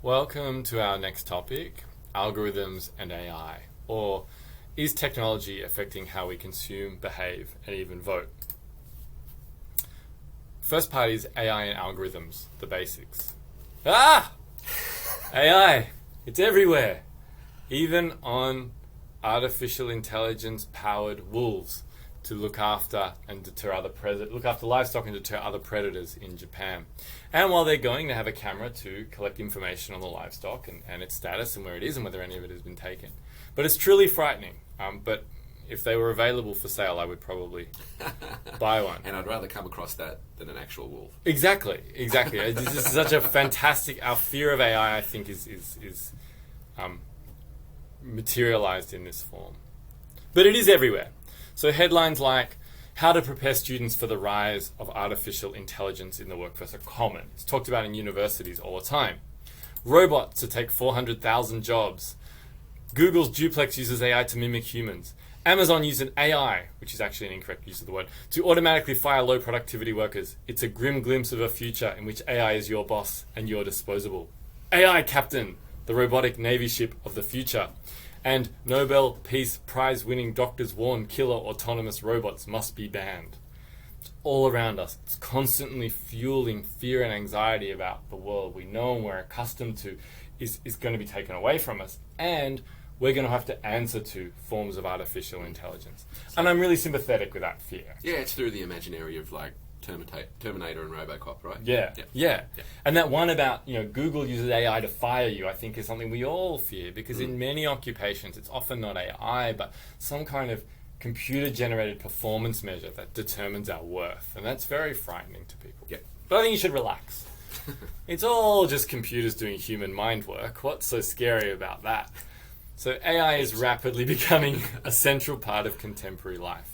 Welcome to our next topic, algorithms and AI, or is technology affecting how we consume, behave, and even vote? First part is AI and algorithms, the basics. AI, it's everywhere, even on artificial intelligence powered wolves to look after and deter look after livestock and deter other predators in Japan. And while they're going, they have a camera to collect information on the livestock and its status and where it is and whether any of it has been taken. But it's truly frightening. But if they were available for sale, I would probably buy one. And I'd rather come across that than an actual wolf. Exactly. This is such a fantastic. Our fear of AI, I think, is materialized in this form. But it is everywhere. So headlines like, how to prepare students for the rise of artificial intelligence in the workforce are common. It's talked about in universities all the time. Robots to take 400,000 jobs. Google's Duplex uses AI to mimic humans. Amazon uses AI, which is actually an incorrect use of the word, to automatically fire low productivity workers. It's a grim glimpse of a future in which AI is your boss and you're disposable. AI Captain, the robotic navy ship of the future. And Nobel Peace Prize winning doctors warn killer autonomous robots must be banned. It's all around us. It's constantly fueling fear and anxiety about the world we know and we're accustomed to is going to be taken away from us. And we're going to have to answer to forms of artificial intelligence. And I'm really sympathetic with that fear. Yeah, it's through the imaginary of like Terminator and RoboCop, right? Yeah. And that one about, Google uses AI to fire you, I think is something we all fear, because in many occupations, it's often not AI, but some kind of computer-generated performance measure that determines our worth. And that's very frightening to people. Yeah. But I think you should relax. It's all just computers doing human mind work. What's so scary about that? So AI is rapidly becoming a central part of contemporary life.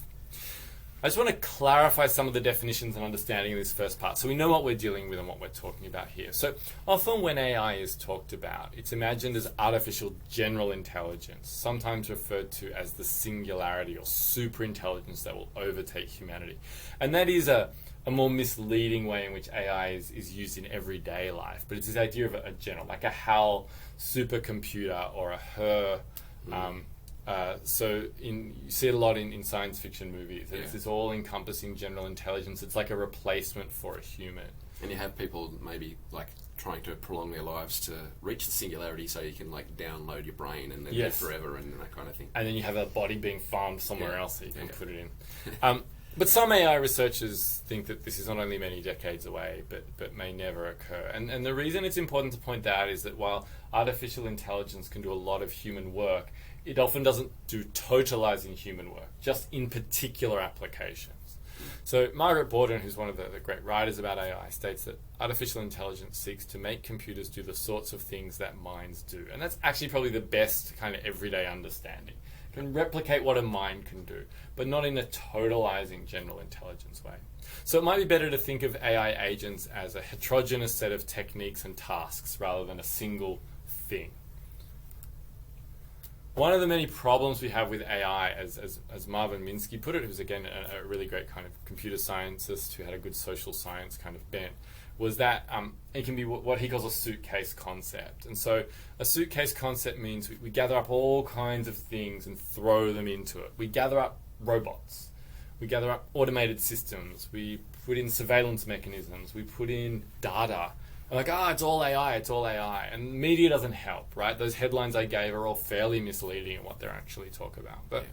I just want to clarify some of the definitions and understanding of this first part so we know what we're dealing with and what we're talking about here. So often when AI is talked about, it's imagined as artificial general intelligence, sometimes referred to as the singularity or superintelligence that will overtake humanity. And that is a more misleading way in which AI is used in everyday life. But it's this idea of a general, like a HAL supercomputer or a HER. So you see it a lot in science fiction movies. It's this all-encompassing general intelligence. It's like a replacement for a human. And you have people maybe like trying to prolong their lives to reach the singularity so you can like download your brain and then live forever and that kind of thing. And then you have a body being farmed somewhere else that you can put it in. But some AI researchers think that this is not only many decades away, but may never occur. And the reason it's important to point that out is that while artificial intelligence can do a lot of human work, it often doesn't do totalizing human work, just in particular applications. So Margaret Borden, who's one of the great writers about AI, states that artificial intelligence seeks to make computers do the sorts of things that minds do. And that's actually probably the best kind of everyday understanding. It can replicate what a mind can do, but not in a totalizing general intelligence way. So it might be better to think of AI agents as a heterogeneous set of techniques and tasks rather than a single thing. One of the many problems we have with AI, as Marvin Minsky put it, who's again a really great kind of computer scientist who had a good social science kind of bent, was that it can be what he calls a suitcase concept. And so a suitcase concept means we gather up all kinds of things and throw them into it. We gather up robots. We gather up automated systems. We put in surveillance mechanisms. We put in data. I'm like, it's all AI, it's all AI. And media doesn't help, right? Those headlines I gave are all fairly misleading in what they're actually talking about. But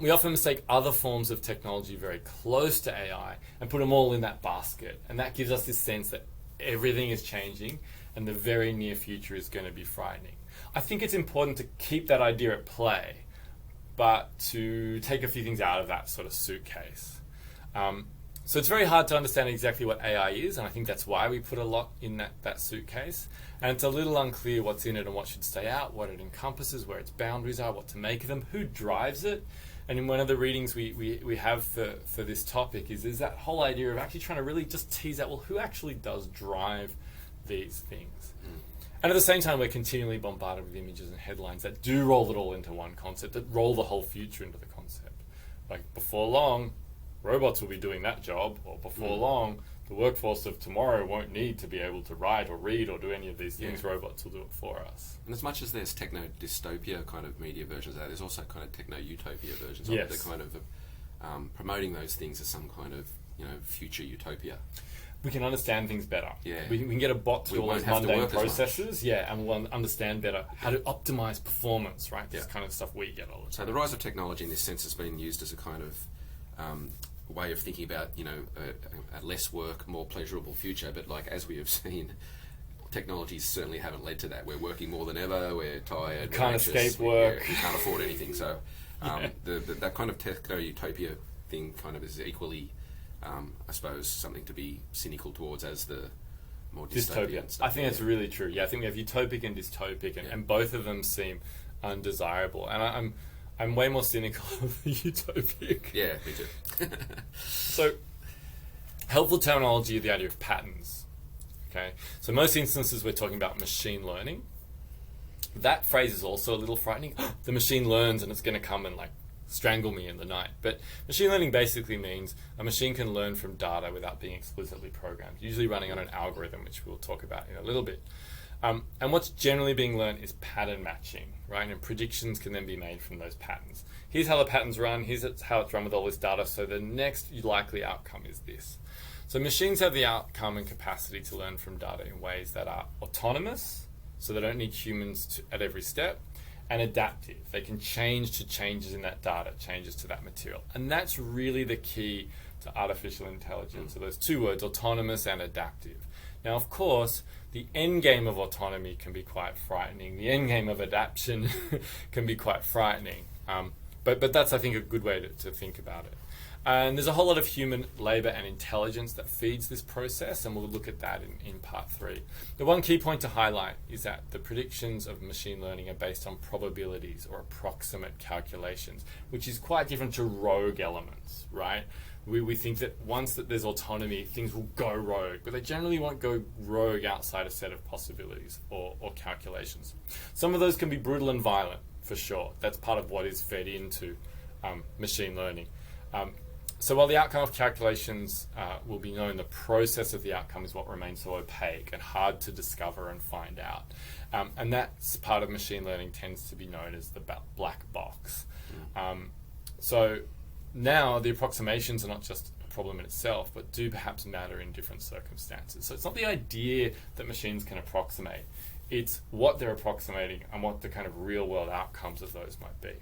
we often mistake other forms of technology very close to AI and put them all in that basket. And that gives us this sense that everything is changing and the very near future is going to be frightening. I think it's important to keep that idea at play, but to take a few things out of that sort of suitcase. So it's very hard to understand exactly what AI is, and I think that's why we put a lot in that suitcase. And it's a little unclear what's in it and what should stay out, what it encompasses, where its boundaries are, what to make of them, who drives it. And in one of the readings we have for this topic is that whole idea of actually trying to really just tease out, well, who actually does drive these things? And at the same time, we're continually bombarded with images and headlines that do roll it all into one concept, that roll the whole future into the concept. Like, before long, robots will be doing that job, or before long, the workforce of tomorrow won't need to be able to write or read or do any of these things. Yeah. Robots will do it for us. And as much as there's techno-dystopia kind of media versions of that, there's also kind of techno-utopia versions of Yes. it. They're kind of promoting those things as some kind of, future utopia. We can understand things better. Yeah. We can get a bot to do all won't those have to mundane work as much. processes, and we'll understand better how to optimize performance, right? This Yeah. kind of stuff we get all the time. So the rise of technology in this sense has been used as a kind of way of thinking about, a less work, more pleasurable future. But like as we have seen, technologies certainly haven't led to that. We're working more than ever. We're tired. Can't escape work. We can't afford anything. So that kind of techno-utopia thing kind of is equally, I suppose, something to be cynical towards as the more dystopian stuff. I think that's really true. Yeah, I think we have utopic and dystopic, and both of them seem undesirable. And I'm way more cynical of the utopic. Yeah, me too. So, helpful terminology, the idea of patterns. Okay, so most instances we're talking about machine learning. That phrase is also a little frightening. The machine learns and it's going to come and like strangle me in the night. But machine learning basically means a machine can learn from data without being explicitly programmed, usually running on an algorithm, which we'll talk about in a little bit. And what's generally being learned is pattern matching, right? And predictions can then be made from those patterns. Here's how the patterns run, here's how it's run with all this data, so the next likely outcome is this. So machines have the outcome and capacity to learn from data in ways that are autonomous, so they don't need humans at every step, and adaptive. They can change to changes in that data, changes to that material. And that's really the key to artificial intelligence. So those two words, autonomous and adaptive. Now, of course, the end game of autonomy can be quite frightening. The end game of adaptation can be quite frightening. But that's, I think, a good way to think about it. And there's a whole lot of human labour and intelligence that feeds this process, and we'll look at that in part 3. The one key point to highlight is that the predictions of machine learning are based on probabilities or approximate calculations, which is quite different to rogue elements, right? We think that once that there's autonomy, things will go rogue, but they generally won't go rogue outside a set of possibilities or calculations. Some of those can be brutal and violent, for sure. That's part of what is fed into machine learning. So while the outcome of calculations will be known, the process of the outcome is what remains so opaque and hard to discover and find out. And that's part of machine learning tends to be known as the black box. So now the approximations are not just a problem in itself, but do perhaps matter in different circumstances. So it's not the idea that machines can approximate, it's what they're approximating and what the kind of real world outcomes of those might be.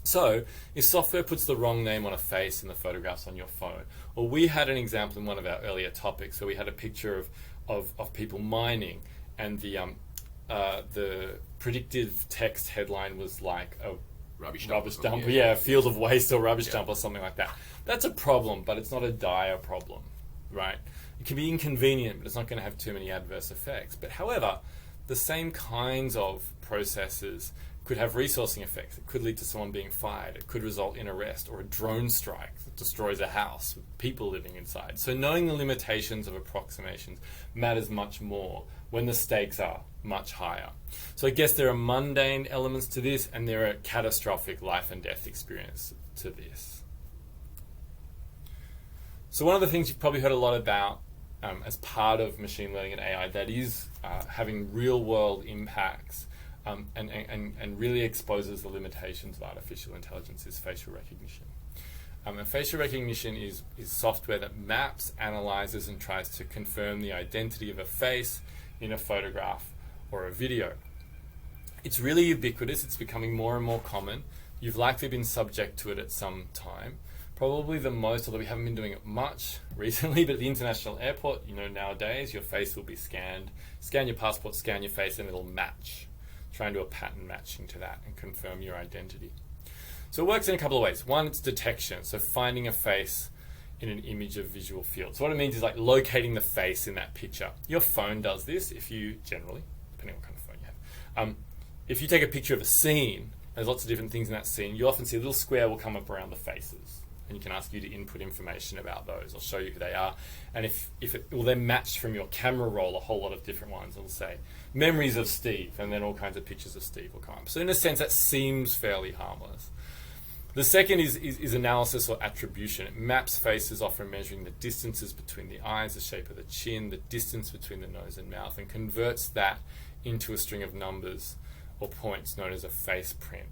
So, if software puts the wrong name on a face in the photographs on your phone, or we had an example in one of our earlier topics where we had a picture of people mining, and the predictive text headline was like a rubbish dump, a field of waste or rubbish dump or something like that. That's a problem, but it's not a dire problem, right? It can be inconvenient, but it's not going to have too many adverse effects. But however, the same kinds of processes could have resourcing effects. It could lead to someone being fired. It could result in arrest or a drone strike that destroys a house with people living inside. So knowing the limitations of approximations matters much more when the stakes are much higher. So I guess there are mundane elements to this, and there are catastrophic life and death experience to this. So one of the things you've probably heard a lot about as part of machine learning and AI that is having real world impacts and really exposes the limitations of artificial intelligence is facial recognition. And facial recognition is software that maps, analyzes, and tries to confirm the identity of a face in a photograph or a video. It's really ubiquitous. It's becoming more and more common. You've likely been subject to it at some time. Probably the most, although we haven't been doing it much recently, but at the international airport, nowadays your face will be scanned. Scan your passport, scan your face, and it'll match. Try and do a pattern matching to that and confirm your identity. So it works in a couple of ways. One, it's detection, so finding a face in an image of visual field. So what it means is like locating the face in that picture. Your phone does this if you generally, depending on what kind of phone you have. If you take a picture of a scene, there's lots of different things in that scene, you often see a little square will come up around the faces. And you can ask you to input information about those or show you who they are. And if it will then match from your camera roll a whole lot of different ones, it'll say memories of Steve, and then all kinds of pictures of Steve will come up. So in a sense, that seems fairly harmless. The second is analysis or attribution. It maps faces, often measuring the distances between the eyes, the shape of the chin, the distance between the nose and mouth, and converts that into a string of numbers or points known as a face print.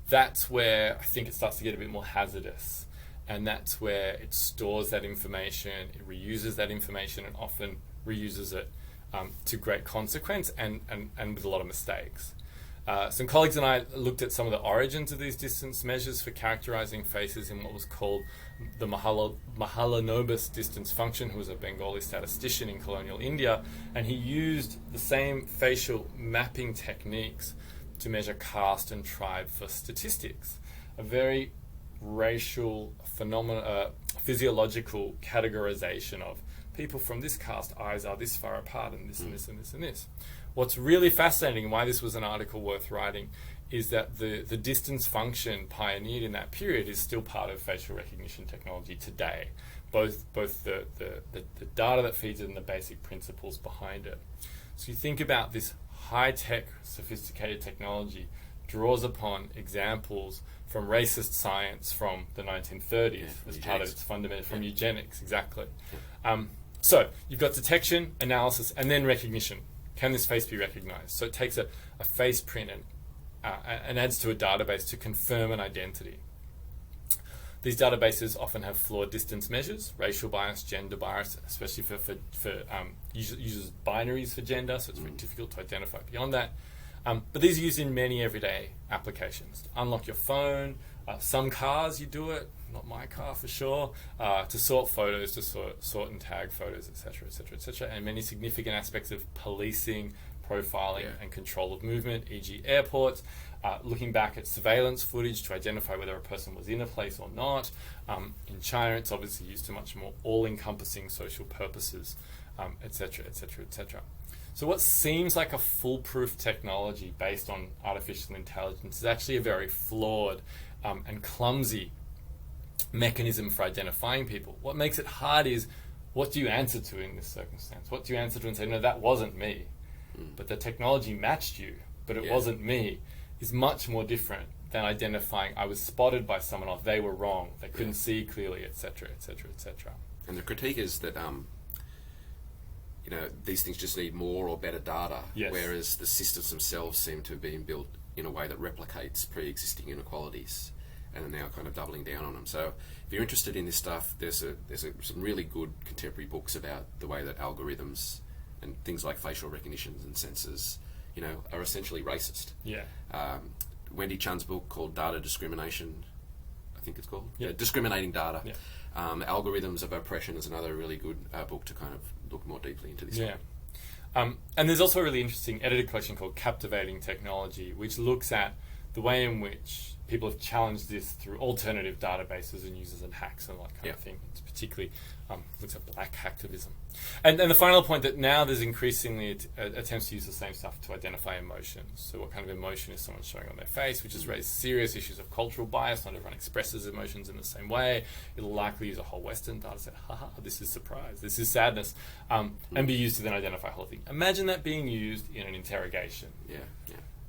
That's where I think it starts to get a bit more hazardous, and that's where it stores that information, it reuses that information, and often reuses it to great consequence and with a lot of mistakes. Some colleagues and I looked at some of the origins of these distance measures for characterizing faces in what was called the Mahalanobis distance function, who was a Bengali statistician in colonial India, and he used the same facial mapping techniques to measure caste and tribe for statistics. A very racial physiological categorization of people from this caste, eyes are this far apart, and this and this and this and this. What's really fascinating, and why this was an article worth writing, is that the distance function pioneered in that period is still part of facial recognition technology today, both the data that feeds it and the basic principles behind it. So you think about this high-tech, sophisticated technology draws upon examples from racist science from the 1930s as part of its fundamental, from eugenics, exactly. So you've got detection, analysis, and then recognition. Can this face be recognized? So it takes a face print and adds to a database to confirm an identity. These databases often have flawed distance measures, racial bias, gender bias, especially for uses binaries for gender, so it's very difficult to identify beyond that. But these are used in many everyday applications. To unlock your phone, some cars you do it, not my car for sure, to sort photos, to sort and tag photos, etc., etc., etc., and many significant aspects of policing, profiling, and control of movement, e.g. airports, looking back at surveillance footage to identify whether a person was in a place or not. In China, it's obviously used to much more all-encompassing social purposes, etc., etc., etc. So what seems like a foolproof technology based on artificial intelligence is actually a very flawed and clumsy mechanism for identifying people. What makes it hard is, what do you answer to in this circumstance? What do you answer to and say, no, that wasn't me, but the technology matched you, but it wasn't me, is much more different than identifying, I was spotted by someone else, they were wrong, they couldn't see clearly, etc., etc., etc. And the critique is that these things just need more or better data, whereas the systems themselves seem to have been built in a way that replicates pre-existing inequalities, and are now kind of doubling down on them. So if you're interested in this stuff, there's some really good contemporary books about the way that algorithms and things like facial recognitions and sensors, are essentially racist. Wendy Chun's book called Data Discrimination, I think it's called. Discriminating Data. Algorithms of Oppression is another really good book to kind of look more deeply into this. And there's also a really interesting edited collection called Captivating Technology, which looks at the way in which people have challenged this through alternative databases and users and hacks and that kind of thing. It's particularly looks at black hacktivism. And the final point, that now there's increasingly attempts to use the same stuff to identify emotions. So what kind of emotion is someone showing on their face, which has raised serious issues of cultural bias. Not everyone expresses emotions in the same way. It'll likely use a whole Western data set. Haha, this is surprise, this is sadness, and be used to then identify a whole thing. Imagine that being used in an interrogation.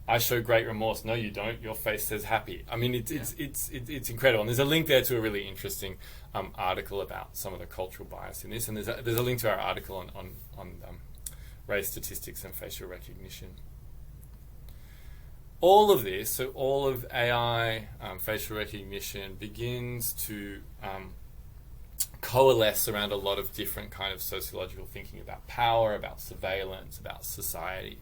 I show great remorse. No, you don't. Your face says happy. I mean, it's incredible. And there's a link there to a really interesting article about some of the cultural bias in this. And there's a link to our article on race statistics and facial recognition. All of this, so all of AI, facial recognition, begins to coalesce around a lot of different kind of sociological thinking about power, about surveillance, about society,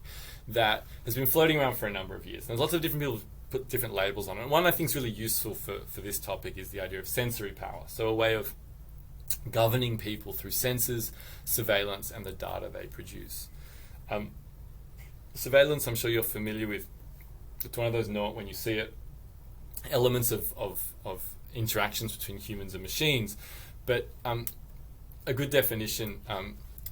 that has been floating around for a number of years. And there's lots of different people who put different labels on it. And one I think is really useful for this topic is the idea of sensory power. So a way of governing people through senses, surveillance, and the data they produce. Surveillance, I'm sure you're familiar with. It's one of those know it when you see it elements of interactions between humans and machines. But a good definition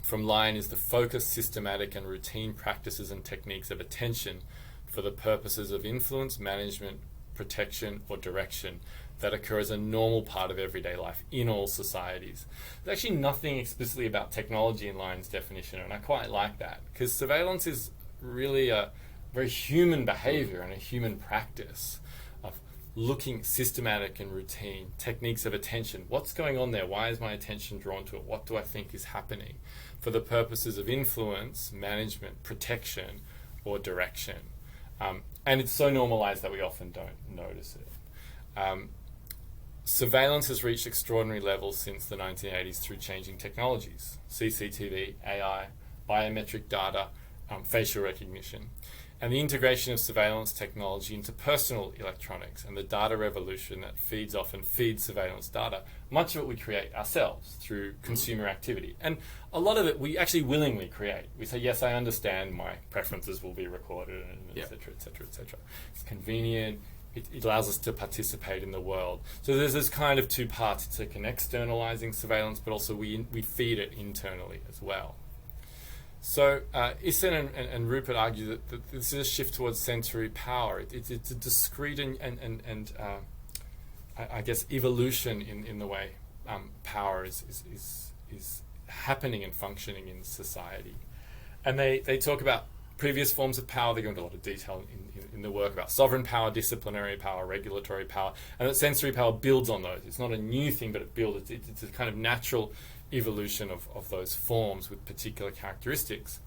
from Lyon is the focused, systematic, and routine practices and techniques of attention for the purposes of influence, management, protection, or direction that occur as a normal part of everyday life in all societies. There's actually nothing explicitly about technology in Lyon's definition, and I quite like that, because surveillance is really a very human behavior and a human practice. looking systematic and routine, techniques of attention. What's going on there? Why is my attention drawn to it? What do I think is happening? For the purposes of influence, management, protection, or direction. And it's so normalized that we often don't notice it. Surveillance has reached extraordinary levels since the 1980s through changing technologies. CCTV, AI, biometric data, facial recognition, and the integration of surveillance technology into personal electronics and the data revolution that feeds surveillance data. Much of it we create ourselves through consumer activity. And a lot of it we actually willingly create. We say, yes, I understand my preferences will be recorded, and et cetera, et cetera, et cetera. It's convenient. It allows us to participate in the world. So there's this kind of two parts. It's like an externalizing surveillance, but also we feed it internally as well. So Isen and Rupert argue that this is a shift towards sensory power. It's a discrete and I guess evolution in the way power is happening and functioning in society. And they talk about previous forms of power. They go into a lot of detail in the work about sovereign power, disciplinary power, regulatory power, and that sensory power builds on those. It's not a new thing, but it builds. It's a kind of natural evolution of those forms with particular characteristics.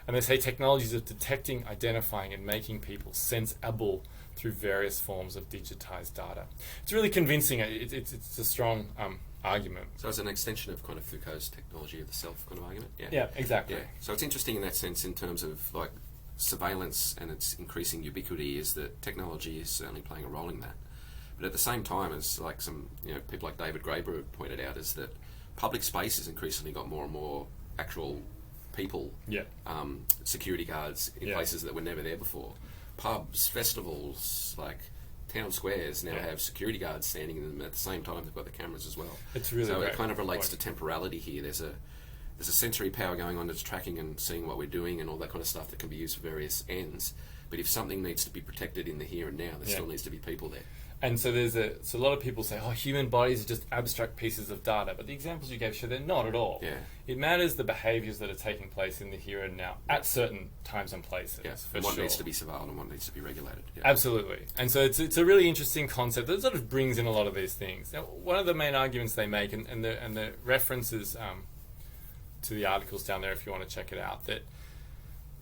And they say technologies of detecting, identifying, and making people sensible through various forms of digitized data. It's really convincing. It's a strong argument. So it's an extension of kind of Foucault's technology of the self kind of argument? Yeah, exactly. Yeah. So it's interesting in that sense in terms of like surveillance and its increasing ubiquity is that technology is certainly playing a role in that. But at the same time, as like some people like David Graeber pointed out, is that public space has increasingly got more and more actual people, security guards in places that were never there before. Pubs, festivals, like town squares now have security guards standing in them at the same time. They've got the cameras as well. It's really so it kind of relates to temporality here. There's a sensory power going on that's tracking and seeing what we're doing and all that kind of stuff that can be used for various ends. But if something needs to be protected in the here and now, there still needs to be people there. And so so a lot of people say, human bodies are just abstract pieces of data. But the examples you gave show they're not at all. Yeah. It matters the behaviours that are taking place in the here and now at certain times and places. Yeah. For and what sure. needs to be surveilled and what needs to be regulated. Yeah. Absolutely. And so it's a really interesting concept that sort of brings in a lot of these things. Now, one of the main arguments they make, and the references to the articles down there if you want to check it out, that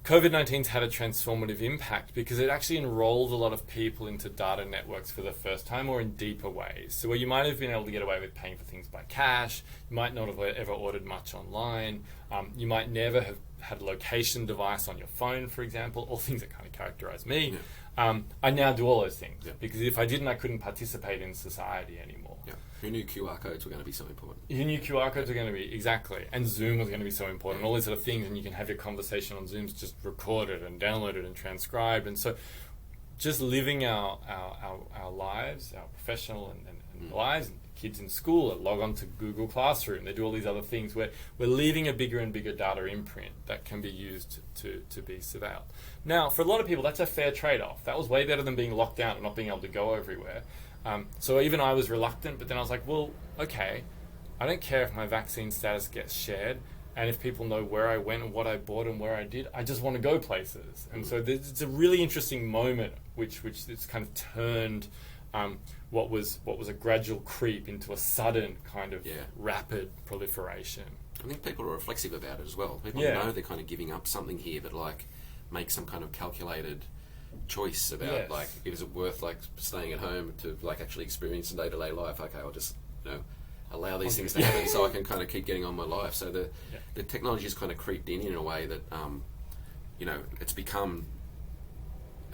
COVID-19's had a transformative impact because it actually enrolled a lot of people into data networks for the first time or in deeper ways. So where you might have been able to get away with paying for things by cash, you might not have ever ordered much online, you might never have had a location device on your phone, for example, all things that kind of characterize me. I now do all those things because if I didn't, I couldn't participate in society anymore. Yeah. Who knew QR codes were going to be so important? Who knew QR codes were going to be, exactly. And Zoom was going to be so important, all these sort of things, and you can have your conversation on Zooms just recorded and downloaded and transcribed. And so just living our lives, our professional and lives, and kids in school that log on to Google Classroom, they do all these other things where we're leaving a bigger and bigger data imprint that can be used to be surveilled. Now, for a lot of people, that's a fair trade-off. That was way better than being locked down and not being able to go everywhere. So even I was reluctant, but then I was like, well, okay, I don't care if my vaccine status gets shared, and if people know where I went and what I bought and where I did, I just want to go places. And so it's a really interesting moment, which it's kind of turned what was a gradual creep into a sudden kind of rapid proliferation. I think people are reflexive about it as well. People know they're kind of giving up something here, but like make some kind of calculated choice about like, is it worth like staying at home to like actually experience in day-to-day life? Okay, I'll just allow these things to happen so I can kind of keep getting on my life. So the technology has kind of creeped in a way that it's become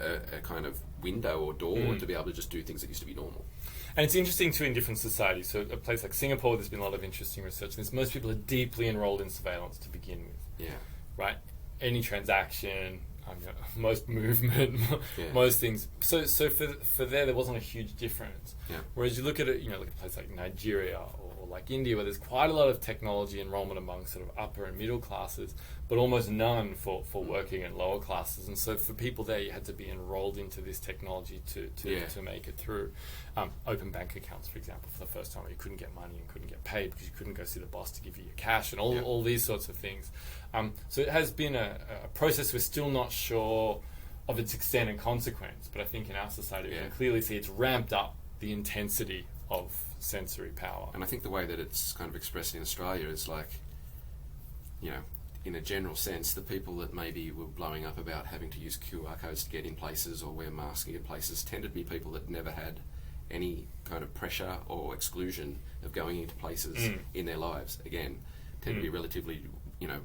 a kind of window or door to be able to just do things that used to be normal. And it's interesting too in different societies. So a place like Singapore, there's been a lot of interesting research. Most people are deeply enrolled in surveillance to begin with. Yeah. Right? Any transaction, most movement, most things. So for there wasn't a huge difference. Yeah. Whereas you look at it, look at a place like Nigeria or like India, where there's quite a lot of technology enrollment among sort of upper and middle classes, but almost none for working and lower classes. And so for people there, you had to be enrolled into this technology to make it through. Open bank accounts, for example, for the first time, where you couldn't get money and couldn't get paid because you couldn't go see the boss to give you your cash and all these sorts of things. So it has been a process we're still not sure of its extent and consequence, but I think in our society we Yeah. can clearly see it's ramped up the intensity of sensory power. And I think the way that it's kind of expressed in Australia is like, you know, in a general sense, the people that maybe were blowing up about having to use QR codes to get in places or wear masking in places tended to be people that never had any kind of pressure or exclusion of going into places in their lives. Again, tend to be relatively, you know,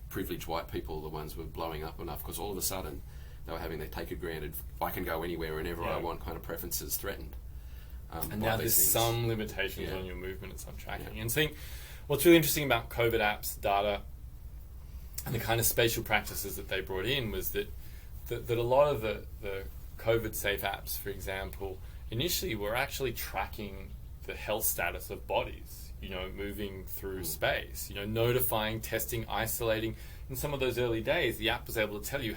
privileged white people, the ones who were blowing up enough, because all of a sudden they were having their take it granted, I can go anywhere whenever I want kind of preferences threatened. And now there's some limitations on your movement and some tracking. Yeah. And seeing what's really interesting about COVID apps, data, and the kind of spatial practices that they brought in was that a lot of the COVID safe apps, for example, initially were actually tracking the health status of bodies, you know, moving through space, you know, notifying, testing, isolating. In some of those early days, the app was able to tell you,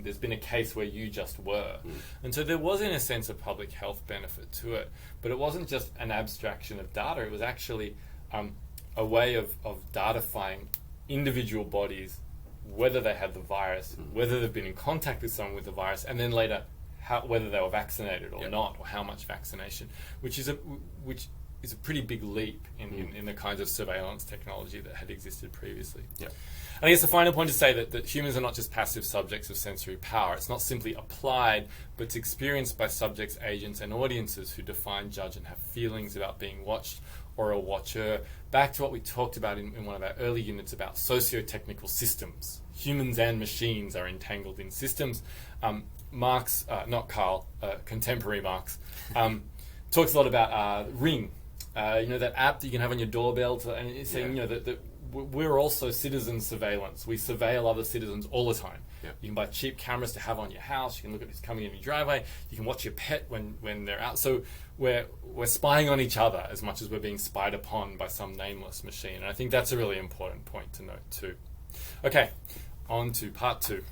there's been a case where you just were. And so there was, in a sense, a public health benefit to it. But it wasn't just an abstraction of data. It was actually a way of datifying individual bodies, whether they had the virus, whether they've been in contact with someone with the virus, and then later whether they were vaccinated or not, or how much vaccination, which is a pretty big leap in the kinds of surveillance technology that had existed previously. And I guess the final point is to say that humans are not just passive subjects of sensory power. It's not simply applied, but it's experienced by subjects, agents, and audiences who define, judge, and have feelings about being watched or a watcher. Back to what we talked about in one of our early units about socio-technical systems. Humans and machines are entangled in systems. Marx, not Karl, contemporary Marx, talks a lot about Ring. You know, that app that you can have on your doorbell, and it's saying, you know, that we're also citizen surveillance. We surveil other citizens all the time. You can buy cheap cameras to have on your house. You can look at who's coming in your driveway. You can watch your pet when they're out. So we're spying on each other as much as we're being spied upon by some nameless machine. And I think that's a really important point to note too. Okay, on to part 2.